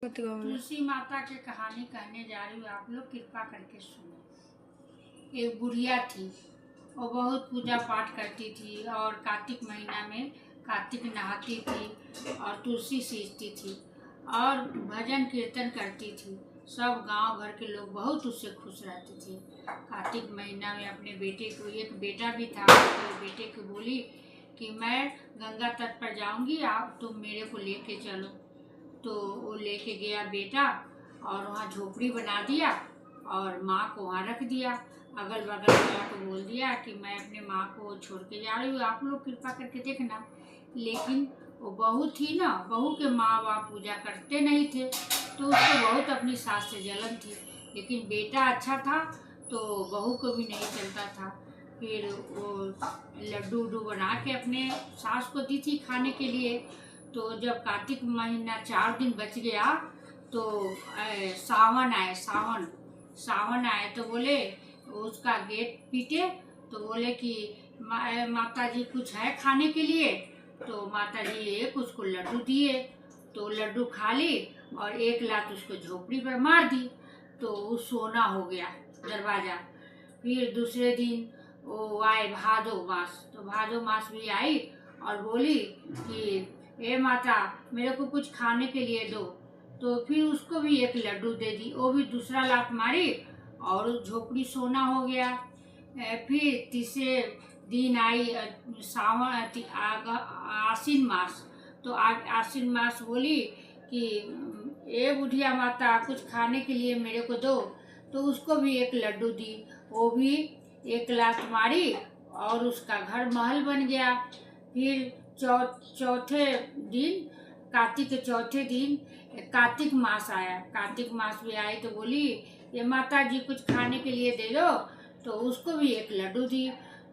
मत गाओ। तुलसी माता की कहानी कहने जा रही हूँ, आप लोग कृपा करके सुनो। एक बुढ़िया थी, वो बहुत पूजा पाठ करती थी और कार्तिक महीना में कार्तिक नहाती थी और तुलसी सींचती थी और भजन कीर्तन करती थी। सब गांव भर के लोग बहुत उससे खुश रहते थे। कार्तिक महीना में अपने बेटे को, एक बेटा भी था, तो बेटे को बोली कि मैं गंगा तट पर जाऊंगी, आप तुम मेरे को लेके चलो। तो वो लेके गया बेटा और वहाँ झोपड़ी बना दिया और माँ को वहाँ रख दिया। अगल बगल वाला को बोल दिया कि मैं अपने माँ को छोड़ के जा रही हूँ, आप लोग कृपा करके देखना। लेकिन वो बहू थी ना, बहू के माँ बाप पूजा करते नहीं थे, तो उसको बहुत अपनी सास से जलन थी। लेकिन बेटा अच्छा था तो बहू को भी नहीं चलता था। फिर वो लड्डू उड्डू बना के अपने सास को दी थी खाने के लिए। तो जब कार्तिक महीना 4 दिन बच गया तो सावन आए तो बोले, उसका गेट पीटे तो बोले कि माता जी कुछ है खाने के लिए। तो माता जी एक उसको लड्डू दिए, तो लड्डू खा ली और एक लात उसको झोपड़ी पर मार दी, तो वो सोना हो गया दरवाजा। फिर दूसरे दिन वो आए भादो मास, तो भादो मास भी आई और बोली कि ए माता मेरे को कुछ खाने के लिए दो। तो फिर उसको भी एक लड्डू दे दी, वो भी दूसरा लात मारी और झोपड़ी सोना हो गया। फिर तीसरे दिन आई सावन आश्विन मास, तो आश्विन मास बोली कि ए बुढ़िया माता कुछ खाने के लिए मेरे को दो। तो उसको भी एक लड्डू दी, वो भी एक लात मारी और उसका घर महल बन गया। फिर चौथे दिन, कार्तिक के चौथे दिन कार्तिक मास आया। कार्तिक मास भी आई तो बोली ये माता जी कुछ खाने के लिए दे दो, तो उसको भी एक लड्डू दी।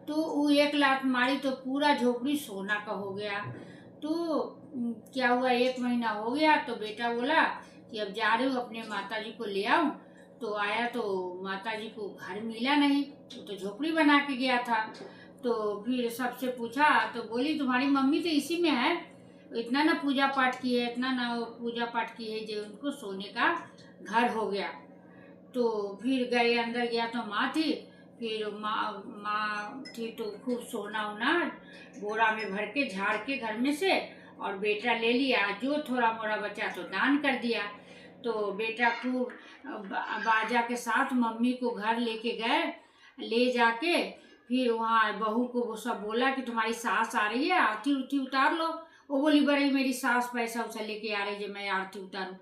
तो वो एक लात मारी तो पूरा झोपड़ी सोना का हो गया। तो क्या हुआ, 1 महीना हो गया तो बेटा बोला कि अब जा रही हूँ अपने माता जी को ले आऊँ। तो आया तो माता जी को घर मिला नहीं, वो तो झोपड़ी बना के गया था। तो फिर सबसे पूछा तो बोली तुम्हारी मम्मी तो इसी में है, इतना ना पूजा पाठ की है, इतना ना पूजा पाठ की है जो उनको सोने का घर हो गया। तो फिर गए, अंदर गया तो माँ थी। फिर माँ थी तो खूब सोना उना बोरा में भर के झाड़ के घर में से, और बेटा ले लिया, जो थोड़ा मोड़ा बचा तो दान कर दिया। तो बेटा खूब बाजा के साथ मम्मी को घर लेके गए, ले जाके फिर वहाँ बहू को वो सब बोला कि तुम्हारी सास आ रही है, आरती उरती उतार लो। वो बोली बड़ी मेरी सास पैसा उसा लेके आ रही है, मैं आरती उतारूँ।